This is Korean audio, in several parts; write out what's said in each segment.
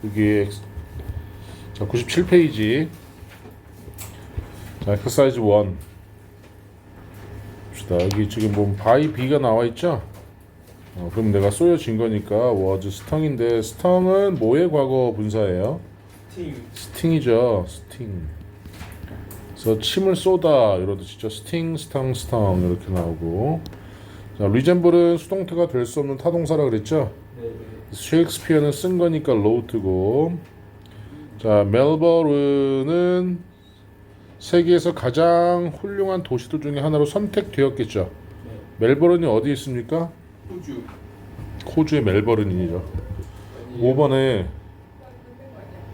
여기 자 97페이지 자 exercise 1 봅시다. 여기 지금 보면 by B가 나와 있죠. 그럼 내가 쏘여진 거니까 was sting인데 sting은 뭐의 과거 분사예요? sting이죠. sting. 그래서 침을 쏘다 이런 뜻이죠. sting, stung, stung 이렇게 나오고. 자, resemble은 수동태가 될 수 없는 타동사라 그랬죠. 셰익스피어는 쓴 거니까 wrote고. 자, 멜버른은 세계에서 가장 훌륭한 도시들 중에 하나로 선택되었겠죠. 멜버른이 어디 있습니까? 호주의 멜버른이죠. 5번에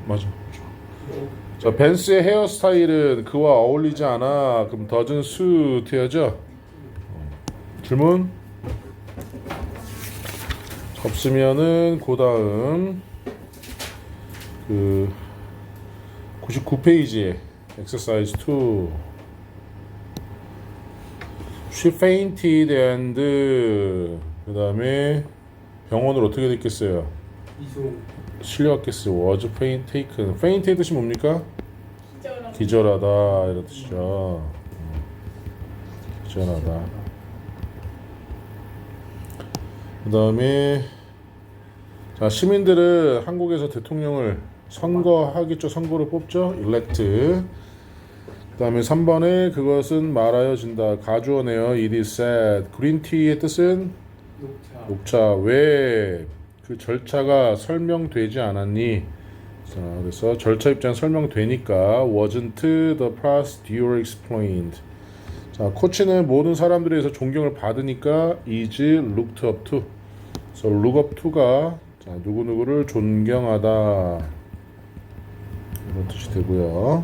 맞아. 자, 벤스의 헤어스타일은 그와 어울리지 않아. 그럼 doesn't suit 해야죠. 질문? 없으면은 그 다음 99페이지에 exercise 2 She fainted and 그 다음에 병원을 어떻게 됐겠어요? 실려왔겠어요. was taken. faint의 뜻이 뭡니까? 기절하다 이런 뜻이죠. 기절하다. 그 다음에 자, 시민들은 한국에서 대통령을 선거하겠죠. 선거로 뽑죠. elect. 그 다음에 3번에 그것은 말하여진다. 가주어네요. It is said. 그린티의 뜻은 녹차. 왜 그 절차가 설명되지 않았니? 자, 그래서 절차 입장 설명되니까 wasn't the procedure explained. 자, 코치는 모든 사람들에서 존경을 받으니까 is looked up to. 그래서 look up to가 자, 누구누구를 존경하다 이런 뜻이 되고요.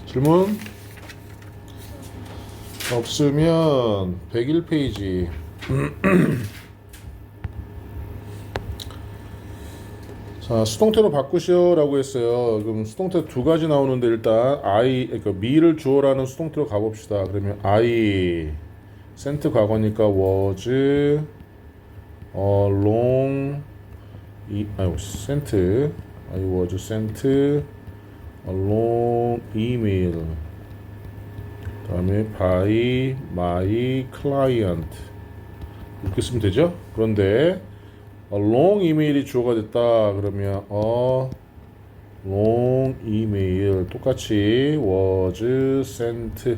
질문? 없으면 101페이지 자, 수동태로 바꾸시오라고 했어요. 그럼 수동태 두 가지 나오는데 일단 그러니까 me를 수동태로 가봅시다. 그러면 I sent 과거니까 was sent I was sent a long email. 그 다음에 by my client 이렇게 쓰면 되죠. 그런데 a long email이 주어가 됐다 그러면 a long email 똑같이 was sent.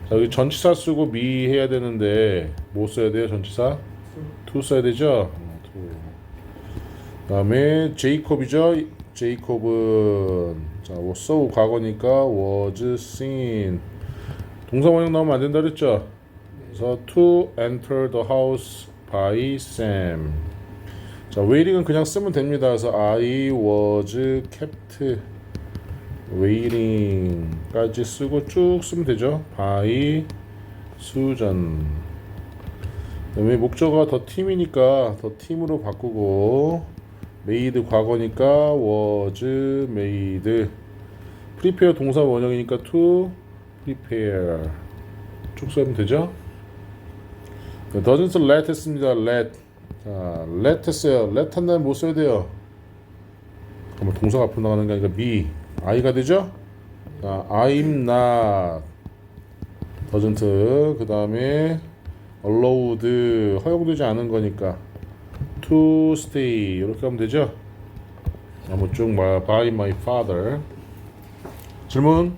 자, 여기 전치사 쓰고 me 해야 되는데 뭐 써야 돼요? 전치사? to 써야 되죠. 그 다음에 제이콥이죠. 제이콥은 자, saw 과거니까 was seen. 동사 원형 나오면 안 된다 그랬죠. 그래서 to enter the house by Sam. 자, waiting은 그냥 쓰면 됩니다. 그래서 I was kept waiting까지 쓰고 쭉 쓰면 되죠. by Susan. 그다음에 목적어가 더 팀이니까 더 팀으로 바꾸고 made 과거니까 was made. prepare 동사 원형이니까 to prepare 쭉 쓰면 되죠. doesn't let 했습니다. let. 자, let 했어요. let 한 다음에 뭐 써야 돼요? 그러면 동사가 앞으로 나가는 게 아니라 be, I가 되죠? 자, I'm not doesn't. 그 다음에 allowed 허용되지 않은 거니까 to stay 이렇게 하면 되죠? 한번 쭉 by my father. 질문?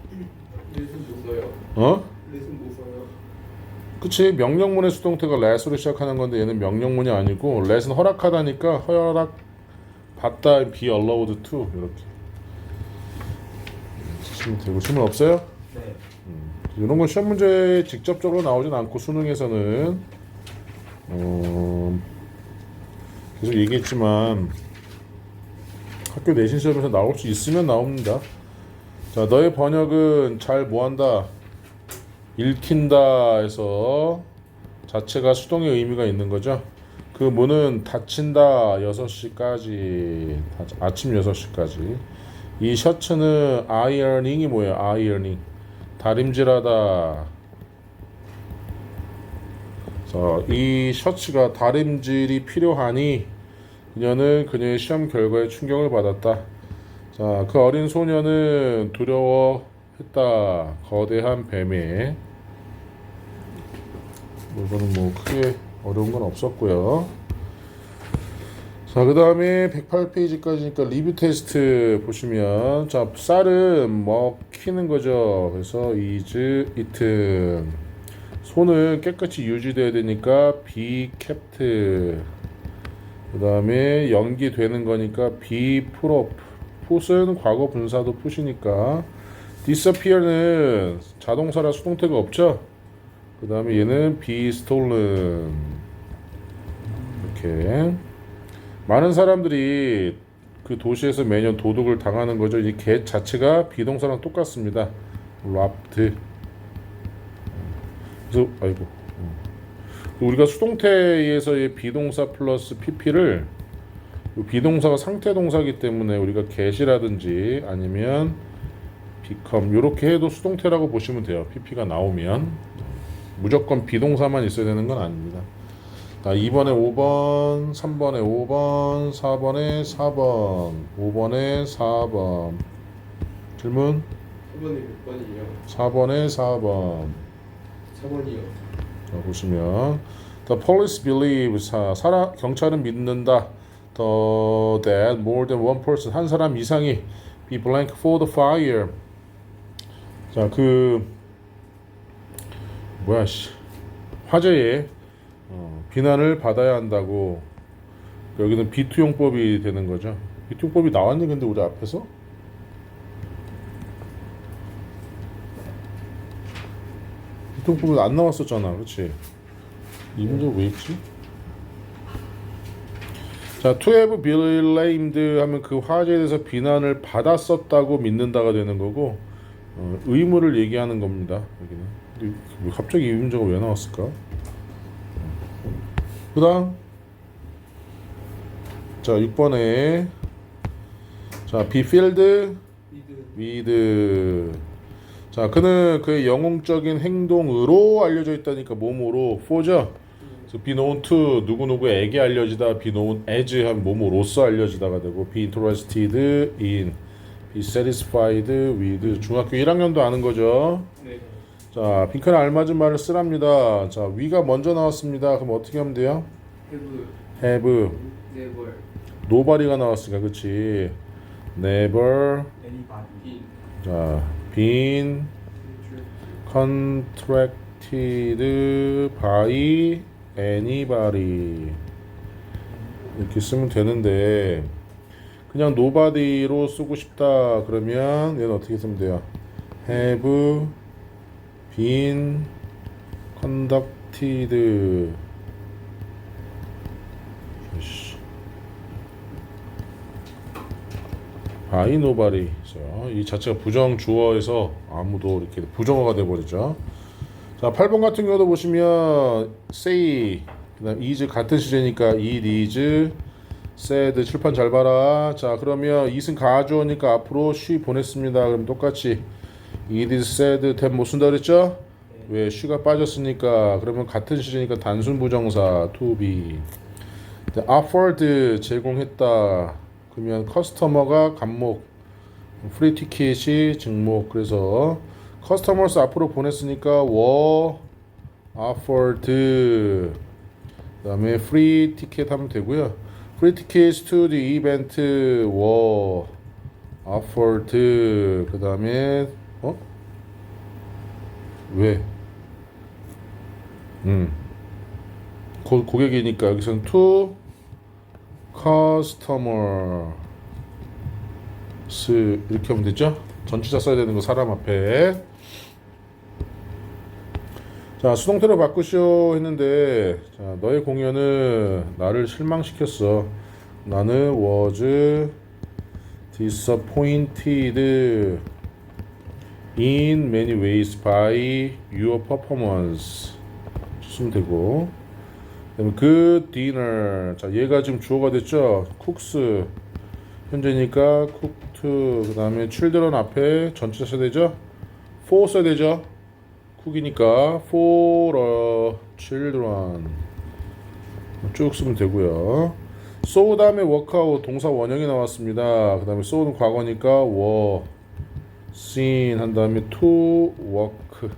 그치, 명령문의 수동태가 let으로 시작하는 건데 얘는 명령문이 아니고 let은 허락하다니까 허락 받다 be allowed to 이렇게 쓰시면 되고. 질문 없어요? 네. 이런 건 시험 문제에 직접적으로 나오진 않고 수능에서는 계속 얘기했지만 학교 내신 시험에서 나올 수 있으면 나옵니다. 자, 너의 번역은 잘 뭐한다? 읽힌다 해서 자체가 수동의 의미가 있는 거죠. 그 문은 닫힌다 6시까지 아침 6시까지. 이 셔츠는 ironing이 뭐예요? ironing 다림질하다. 이 셔츠가 다림질이 필요하니 그녀는 그녀의 시험 결과에 충격을 받았다. 자, 그 어린 소녀는 두려워했다. 거대한 뱀에. 이거는 뭐 크게 어려운 건 없었고요. 자, 그 다음에 108페이지까지니까 리뷰 테스트 보시면, 자, 쌀은 먹히는 거죠. 그래서 is eaten. 손은 깨끗이 유지돼야 되니까 be kept. 그 다음에 연기되는 거니까 be put off. put은 과거 분사도 put이니까. disappear는 자동사라 수동태가 없죠. 그 다음에 얘는 be stolen. 이렇게 많은 사람들이 그 도시에서 매년 도둑을 당하는 거죠. 이 get 자체가 비동사랑 똑같습니다. robbed. 그래서 아이고, 우리가 수동태에서의 비동사 플러스 pp를 비동사가 상태 동사기 때문에 우리가 get이라든지 아니면 become 이렇게 해도 수동태라고 보시면 돼요. pp가 나오면 무조건 비동사만 있어야 되는 건 아닙니다. 자, 2번에 5번, 3번에 5번, 4번에 4번, 5번에 4번. 질문? 4번이 몇 번이에요? 4번에 4번. 4번이요. 자, 보시면 The police believe 경찰은 믿는다. That more than one person 한 사람 이상이 be blank for the fire. 자, 화재에 비난을 받아야 한다고. 여기는 비투용법이 되는 거죠. 비투용법이 나왔니 근데 우리 앞에서? 비투용법이 안 나왔었잖아, 그렇지? 이 문제 왜 있지? 자, to have blamed 하면 그 화재에 대해서 비난을 받았었다고 믿는다가 되는 거고, 의무를 얘기하는 겁니다. 여기는. 근데 갑자기 이 문제가 왜 나왔을까? 그 다음, 자, 6번에 자, be filled with. 자, 그는 그의 영웅적인 행동으로 알려져 있다니까 몸으로 for죠. 그래서 be known to 누구누구에게 알려지다. be known as 하면 몸으로써 알려지다가 되고 be interested in, be satisfied with. 중학교 1학년도 아는 거죠. 네. 자, 핑크는 알맞은 말을 쓰랍니다. 자, 위가 먼저 나왔습니다. 그럼 어떻게 하면 돼요? have. never. nobody가 나왔으니까 그치. never. anybody. 자, been contracted by anybody. 이렇게 쓰면 되는데 그냥 nobody로 쓰고 싶다 그러면 얘는 어떻게 쓰면 돼요? have been conducted. by nobody. 이 자체가 부정 주어에서 아무도 이렇게 부정어가 돼버리죠. 자, 8번 같은 경우도 보시면 say, 그다음 is 같은 시제니까 it is said. 칠판 잘 봐라. 자, 그러면 it은 가주어니까 앞으로 she 보냈습니다. 그럼 똑같이 it is said 된 못 쓴다 그랬죠? 왜? she가 빠졌으니까. 그러면 같은 시제니까 단순 부정사 to be. offered 제공했다. 그러면 커스터머가 간목, 프리 티켓이 증목. 그래서 customers 앞으로 보냈으니까 were offered. 그 다음에 free ticket 하면 되고요. free tickets to the event were offered. 그 다음에 왜? 고객이니까 여기서는 to customers 이렇게 하면 되죠. 전치사 써야 되는 거 사람 앞에. 자, 수동태로 바꾸시오 했는데, 자, 너의 공연은 나를 실망시켰어. 나는 was disappointed in many ways by your performance. 쓰면 되고. 그다음에 그 dinner. 자, 얘가 지금 주어가 됐죠. cooks 현재니까 cooked. 그 다음에 children 앞에 전치사 써야 되죠. for 써야 되죠. cook이니까 for children 쭉 쓰면 되고요. so 다음에 workout 동사 원형이 나왔습니다. 그 다음에 so는 과거니까 were seen 한 다음에 to work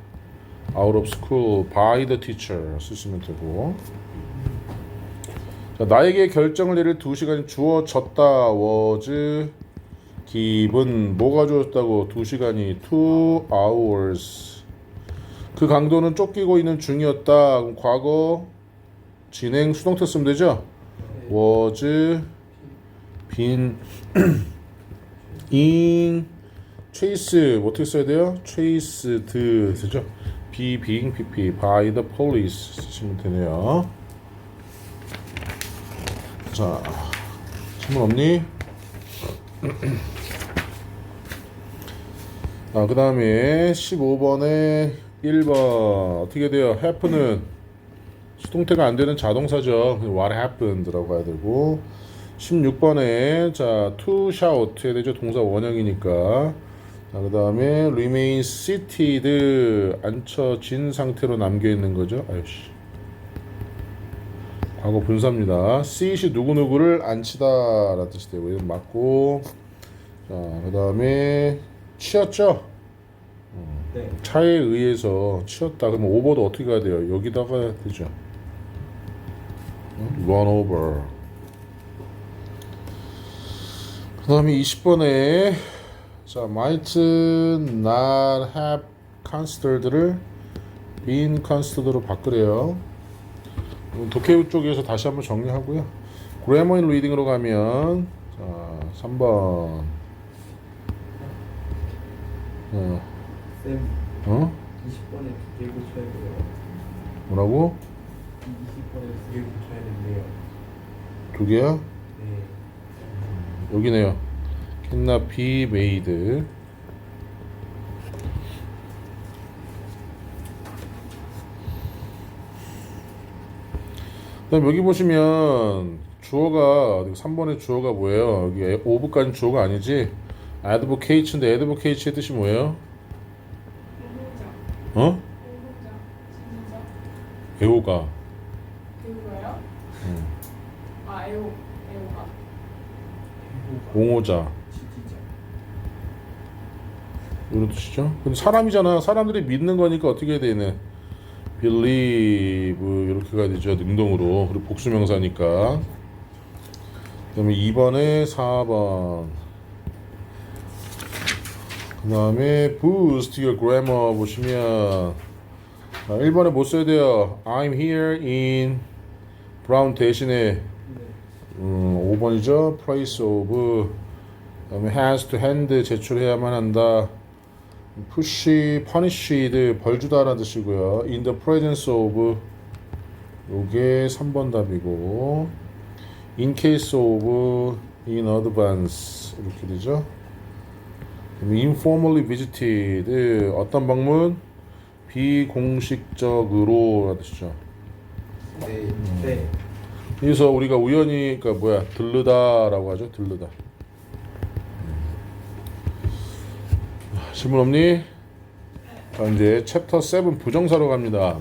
out of school by the teacher 쓰시면 되고, 자, 나에게 결정을 내릴 2시간이 주어졌다. was given 뭐가 주어졌다고? 2시간이 2 hours. 그 강도는 쫓기고 있는 중이었다. 그럼 과거 진행 수동태 쓰면 되죠? was been in chase 어떻게 써야 돼요? chased 쓰죠? be being pp by the police 쓰시면 되네요. 자, 질문 없니? 그 다음에 15번에 1번 어떻게 돼요? happen은 수동태가 안 되는 자동사죠. what happened라고 해야 되고, 16번에 자 to shout 해야 되죠. 동사 원형이니까. 자, 그 다음에 remain seated 앉혀진 상태로 남겨 있는 거죠. 아유씨. 과거 분사입니다. seat이 누구누구를 앉히다 라는 뜻이 되고, 이건 맞고. 자, 그 다음에 치였죠. 네. 차에 의해서 치였다. 그러면 over도 어떻게 가야 돼요? 여기다가 되죠. run over. 그 다음에 20번에 자 might not have considered를 been considered로 바꾸래요. 독해 쪽에서 다시 한번 정리하고요. grammar in reading으로 가면 자 3번 쌤, 어? 20번에 2개 고쳐야 돼요. 뭐라고? 20번에 2개 고쳐야 된대요. 2개야? 네. 여기네요. cannot be made. 그다음 여기 보시면 주어가 3번의 주어가 뭐예요? 여기 ove까지 주어가 아니지? advocate인데 advocate의 뜻이 뭐예요? 어? 오호자, 진짜 애호가. 배우가요? 응. 아 애호가. 옹호자. 지지자. 이런 뜻이죠. 근데 사람이잖아. 사람들이 믿는 거니까 어떻게 해야 되네? believe 이렇게 가야 되죠. 능동으로. 그리고 복수명사니까. 그다음에 2번에 4번. 그 다음에 boost your grammar 보시면 1번에 뭐 써야 돼요? I'm here in brown 대신에 네. 5번이죠. place of. 그 다음에 has to hand 제출해야만 한다. push, punished 벌주다라는 뜻이고요. in the presence of 요게 3번 답이고, in case of, in advance 이렇게 되죠. informally visited 어떤 방문? 비공식적으로 라는 뜻이죠. 네. 네. 그래서 우리가 우연히 그러니까 들르다라고 하죠. 들르다. 질문 없니? 자, 이제 챕터 7 부정사로 갑니다.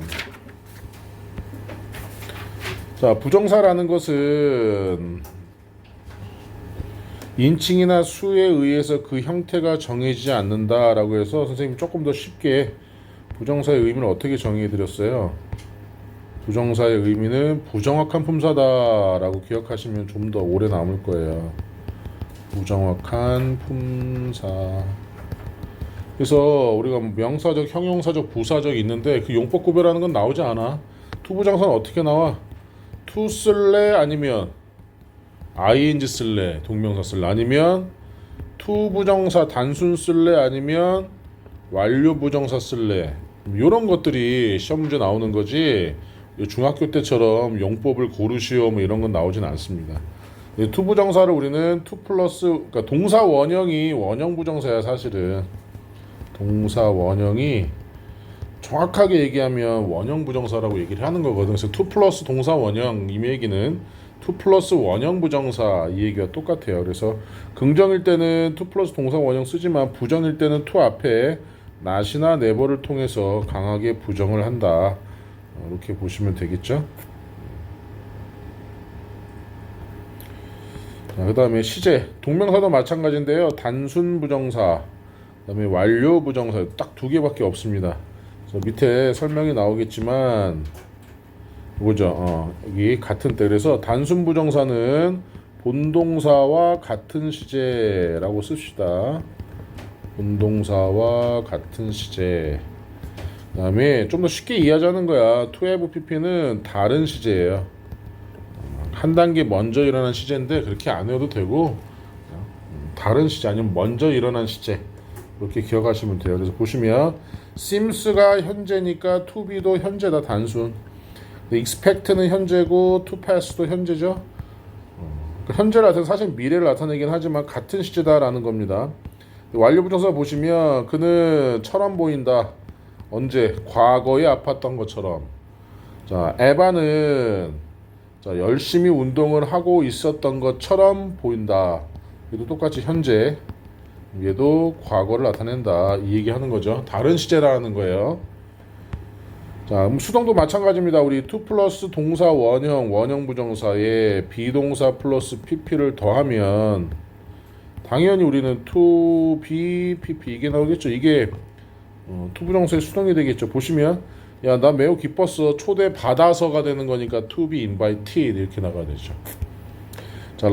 자, 부정사라는 것은 인칭이나 수에 의해서 그 형태가 정해지지 않는다라고 해서 선생님이 조금 더 쉽게 부정사의 의미를 어떻게 정의해 드렸어요. 부정사의 의미는 부정확한 품사다라고 기억하시면 좀 더 오래 남을 거예요. 부정확한 품사. 그래서 우리가 명사적, 형용사적, 부사적 있는데 그 용법 구별하는 건 나오지 않아. 투부정사는 어떻게 나와? 투 쓸래 아니면 ing 쓸래, 동명사 쓸래, 아니면 투 부정사 단순 쓸래, 아니면 완료 부정사 쓸래. 이런 것들이 시험 문제 나오는 거지 중학교 때처럼 용법을 고르시오 뭐 이런 건 나오진 않습니다. 투 부정사를 우리는 투 플러스, 그러니까 동사 원형이 원형 부정사야. 사실은 동사 원형이 정확하게 얘기하면 원형 부정사라고 얘기를 하는 거거든. 그래서 투 플러스 동사 원형 이 얘기는 투 플러스 원형 부정사 이 얘기가 똑같아요. 그래서 긍정일 때는 투 플러스 동사 원형 쓰지만 부정일 때는 투 앞에 not이나 never를 통해서 강하게 부정을 한다. 이렇게 보시면 되겠죠. 자, 그 다음에 시제. 동명사도 마찬가지인데요. 단순 부정사, 그 다음에 완료 부정사 딱 두 개밖에 없습니다. 그래서 밑에 설명이 나오겠지만 뭐죠? 여기 같은 때. 그래서 단순 부정사는 본동사와 같은 시제라고 씁시다. 본동사와 같은 시제. 그 다음에 좀 더 쉽게 이해하자는 거야. to have pp는 다른 시제예요. 한 단계 먼저 일어난 시제인데 그렇게 안 해도 되고 다른 시제 아니면 먼저 일어난 시제 이렇게 기억하시면 돼요. 그래서 보시면 sims가 현재니까 to be도 현재다. 단순. expect는 현재고 to pass도 현재죠. 현재를 나타내는 사실 미래를 나타내긴 하지만 같은 시제다라는 겁니다. 완료 부정사 보시면 그는 처럼 보인다. 언제? 과거에 아팠던 것처럼. 자, 에바는 자, 열심히 운동을 하고 있었던 것처럼 보인다. 얘도 똑같이 현재. 얘도 과거를 나타낸다. 이 얘기하는 거죠. 다른 시제라는 거예요. 자, 그럼 수동도 마찬가지입니다. 우리 to 플러스 동사 원형 부정사에 비동사 플러스 pp를 더하면 당연히 우리는 to be pp 이게 나오겠죠. 이게 to 부정사의 수동이 되겠죠. 보시면 야, 나 매우 기뻤어. 초대 받아서가 되는 거니까 to be invited 이렇게 나가야 되죠. 자,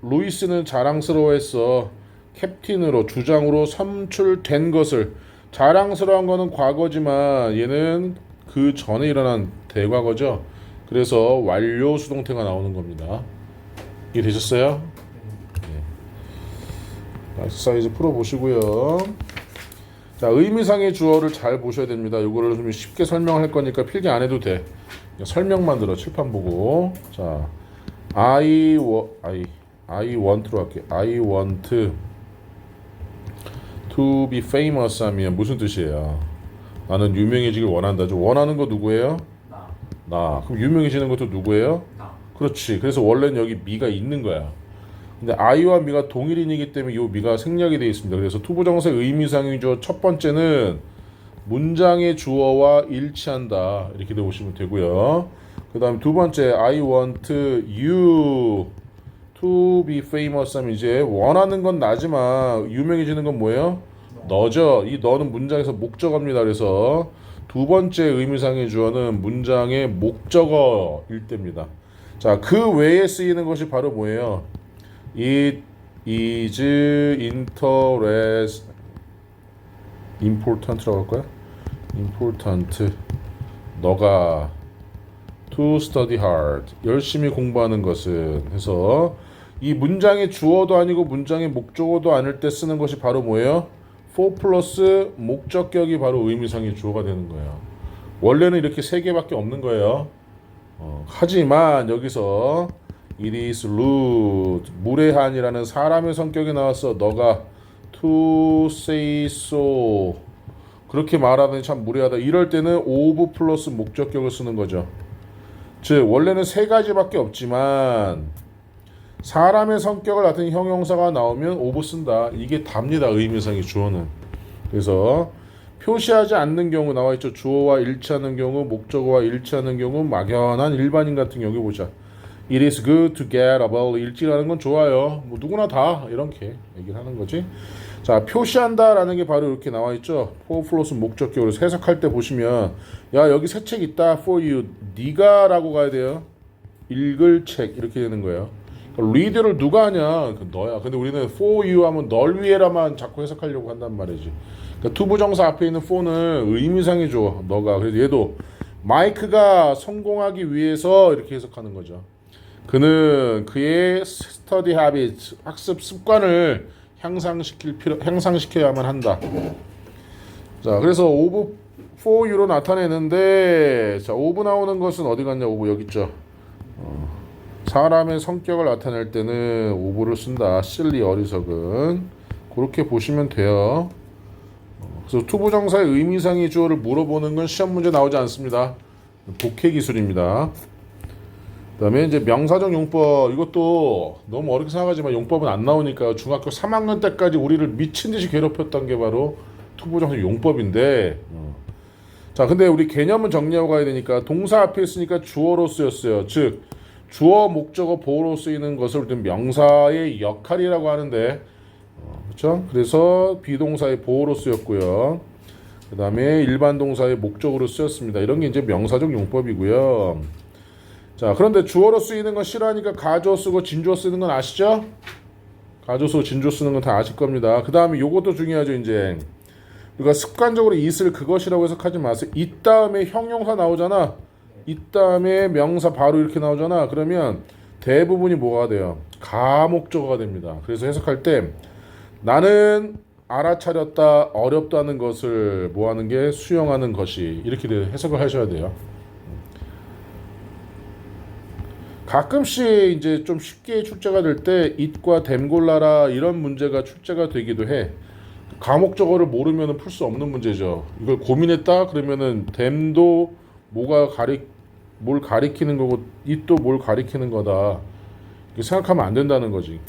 루이스는 자랑스러워했어. 캡틴으로 주장으로 선출된 것을. 자랑스러운 거는 과거지만 얘는 그 전에 일어난 대과거죠. 그래서 완료 수동태가 나오는 겁니다. 이해되셨어요? 네. 엑서사이즈 풀어보시고요. 자, 의미상의 주어를 잘 보셔야 됩니다. 이거를 좀 쉽게 설명할 거니까 필기 안 해도 돼. 설명만 들어. 칠판 보고. 자, I want로 할게요. I want to be famous 하면 무슨 뜻이에요? 나는 유명해지길 원한다죠. 원하는 거 누구예요? 나. 그럼 유명해지는 것도 누구예요? 나. 그렇지. 그래서 원래는 여기 미가 있는 거야. 근데 I와 미가 동일인이기 때문에 이 미가 생략이 되어 있습니다. 그래서 투부정사의 의미상의 주어 첫 번째는 문장의 주어와 일치한다. 이렇게 보시면 되고요. 그 다음 두 번째 I want you to be famous 하면 이제 원하는 건 나지만 유명해지는 건 뭐예요? 너죠. 이 너는 문장에서 목적어입니다. 그래서 두 번째 의미상의 주어는 문장의 목적어일 때입니다. 자, 그 외에 쓰이는 것이 바로 뭐예요? It is important라고 할까요? important. 너가 to study hard. 열심히 공부하는 것은 해서 이 문장의 주어도 아니고 문장의 목적어도 아닐 때 쓰는 것이 바로 뭐예요? for 플러스 목적격이 바로 의미상의 주어가 되는 거예요. 원래는 이렇게 세 개밖에 없는 거예요. 하지만 여기서 it is rude, 무례한이라는 사람의 성격이 나와서 너가 to say so 그렇게 말하더니 참 무례하다. 이럴 때는 of 플러스 목적격을 쓰는 거죠. 즉 원래는 세 가지밖에 없지만 사람의 성격을 나타내는 형용사가 나오면 of 쓴다. 이게 답니다. 의미상의 주어는. 그래서 표시하지 않는 경우 나와 있죠. 주어와 일치하는 경우, 목적어와 일치하는 경우, 막연한 일반인 같은 경우 보자. It is good to get up 일찍하는 건 좋아요. 뭐 누구나 다 이렇게 얘기를 하는 거지. 자, 표시한다라는 게 바로 이렇게 나와 있죠. for 플러스 목적격으로 해석할 때 보시면 야, 여기 새 책 있다. for you. 네가라고 가야 돼요. 읽을 책 이렇게 되는 거예요. read를 누가 하냐? 너야. 근데 우리는 for you 하면 널 위해라만 자꾸 해석하려고 한단 말이지. 그러니까 투부정사 앞에 있는 for는 의미상의 주어. 너가. 그래서 얘도 마이크가 성공하기 위해서 이렇게 해석하는 거죠. 그는 그의 study habits 학습 습관을 향상시켜야만 한다. 자, 그래서 of for you로 나타내는데 자, of 나오는 것은 어디 갔냐? of 여기 있죠. 사람의 성격을 나타낼 때는 of를 쓴다. silly 어리석은 그렇게 보시면 돼요. 그래서 투부정사의 의미상의 주어를 물어보는 건 시험 문제 나오지 않습니다. 독해 기술입니다. 그다음에 이제 명사적 용법 이것도 너무 어렵게 생각하지만 용법은 안 나오니까 중학교 3학년 때까지 우리를 미친 듯이 괴롭혔던 게 바로 투부정사 용법인데 자 근데 우리 개념은 정리하고 가야 되니까 동사 앞에 있으니까 주어로 쓰였어요. 즉 주어, 목적어, 보어로 쓰이는 것을 우리는 명사의 역할이라고 하는데, 그렇죠? 그래서 비동사의 보어로 쓰였고요. 그 다음에 일반 동사의 목적으로 쓰였습니다. 이런 게 이제 명사적 용법이고요. 자, 그런데 주어로 쓰이는 건 싫어하니까 가주어 쓰고 진주어 쓰는 건 아시죠? 가주어 쓰고 진주어 쓰는 건 다 아실 겁니다. 그 다음에 요것도 중요하죠. 이제 우리가 습관적으로 it을 그것이라고 해석하지 마세요. it 다음에 형용사 나오잖아. it 다음에 명사 바로 이렇게 나오잖아. 그러면 대부분이 뭐가 돼요? 가목적어가 됩니다. 그래서 해석할 때 나는 알아차렸다, 어렵다는 것을 뭐하는 게 수용하는 것이 이렇게 해석을 하셔야 돼요. 가끔씩 이제 좀 쉽게 출제가 될 때 it과 them 골라라 이런 문제가 출제가 되기도 해. 가목적어를 모르면 풀 수 없는 문제죠. 이걸 고민했다 그러면은 them도 뭘 가리키는 거고 it도 뭘 가리키는 거다. 이렇게 생각하면 안 된다는 거지.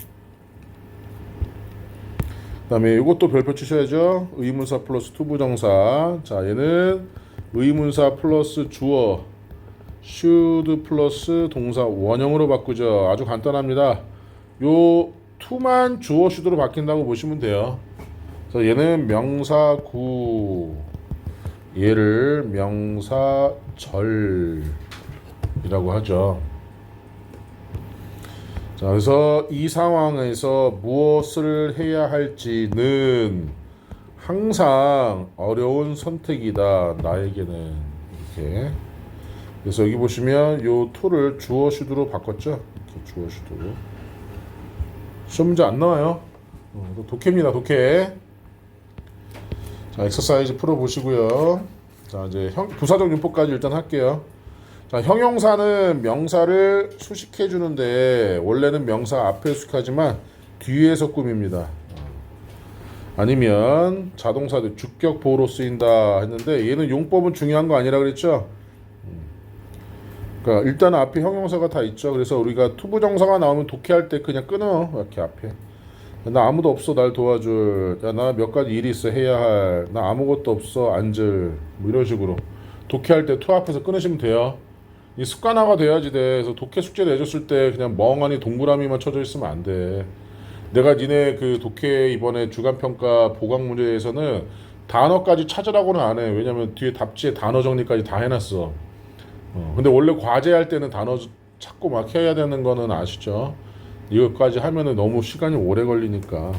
그 다음에 이것도 별표 치셔야죠. 의문사 플러스 투부정사. 자, 얘는 의문사 플러스 주어 should 플러스 동사 원형으로 바꾸죠. 아주 간단합니다. 요 to만 주어 should로 바뀐다고 보시면 돼요. 그래서 얘는 명사구, 얘를 명사절이라고 하죠. 자, 그래서 이 상황에서 무엇을 해야 할지는 항상 어려운 선택이다. 나에게는 이렇게. 그래서 여기 보시면 요 to를 주어 should로 바꿨죠. 이렇게 주어 should로. 시험 문제 안 나와요. 독해입니다. 독해. 자, 엑서사이즈 풀어 보시고요. 자, 이제 부사적 용법까지 일단 할게요. 자, 형용사는 명사를 수식해 주는데 원래는 명사 앞에 수식하지만 뒤에서 꾸밉니다. 아니면 자동사도 주격 보호로 쓰인다 했는데 얘는 용법은 중요한 거 아니라 그랬죠? 그러니까 일단 앞에 형용사가 다 있죠. 그래서 우리가 투부정사가 나오면 독해할 때 그냥 끊어. 이렇게 앞에. 나 아무도 없어 날 도와줄. 야, 나 몇 가지 일이 있어 해야 할. 나 아무것도 없어 앉을. 뭐 이런 식으로 독해할 때 투 앞에서 끊으시면 돼요. 이 습관화가 돼야지 돼. 그래서 독해 숙제 내줬을 때 그냥 멍하니 동그라미만 쳐져 있으면 안 돼. 내가 니네 그 독해 이번에 주간평가 보강 문제에서는 단어까지 찾으라고는 안 해. 왜냐면 뒤에 답지에 단어 정리까지 다 해놨어. 근데 원래 과제할 때는 단어 찾고 막 해야 되는 거는 아시죠? 이것까지 하면은 너무 시간이 오래 걸리니까.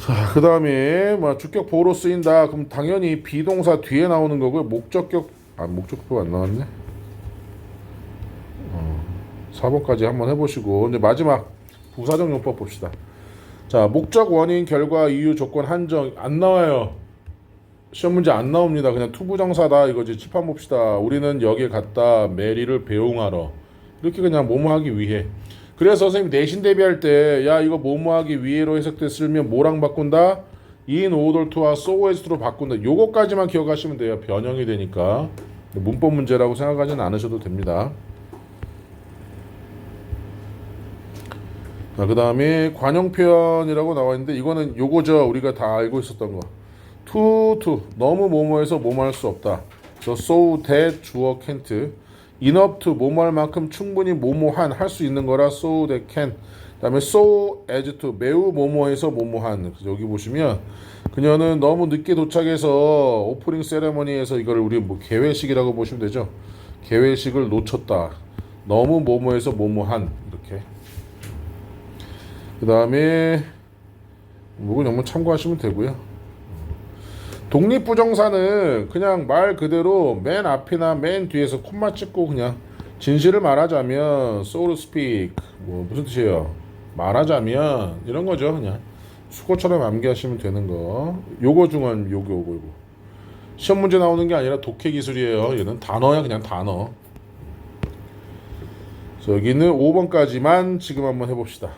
자, 그 다음에 뭐 주격 보호로 쓰인다. 그럼 당연히 비동사 뒤에 나오는 거고요. 목적격 목적격 안 나왔네. 4번까지 한번 해보시고 이제 마지막 부사적 용법 봅시다. 자, 목적, 원인, 결과, 이유, 조건, 한정 안 나와요. 시험 문제 안 나옵니다. 그냥 투부정사다 이거지. 칠판 봅시다. 우리는 여기에 갔다. 메리를 배웅하러. 이렇게 그냥 뭐뭐하기 위해. 그래서 선생님 내신 대비할 때 야 이거 뭐뭐하기 위해로 해석됐으면 뭐랑 바꾼다? in order to와 so as to로 바꾼다. 요거까지만 기억하시면 돼요. 변형이 되니까. 문법 문제라고 생각하지는 않으셔도 됩니다. 자, 그 다음에 관용 표현이라고 나와 있는데 이거는 요거죠. 우리가 다 알고 있었던 거. to 너무 뭐뭐해서 뭐뭐 할 수 없다. so that 주어 can't. enough to 뭐뭐 할 만큼 충분히 뭐뭐한 할 수 있는 거라 so that can. 그 다음에 so as to 매우 뭐뭐해서 뭐뭐한. 여기 보시면 그녀는 너무 늦게 도착해서 오프닝 세레머니에서 이거를 우리 뭐 개회식이라고 보시면 되죠. 개회식을 놓쳤다. 너무 뭐뭐해서 뭐뭐한. 이렇게. 그 다음에 이건 너무 참고하시면 되고요. 독립부정사는 그냥 말 그대로 맨 앞이나 맨 뒤에서 콤마 찍고 그냥 진실을 말하자면 so to speak 뭐 무슨 뜻이에요? 말하자면 이런 거죠. 그냥 수고처럼 암기하시면 되는 거. 요거 중은 요거 시험 문제 나오는 게 아니라 독해 기술이에요. 얘는 단어야. 그냥 단어. 그래서 여기는 5번까지만 지금 한번 해봅시다.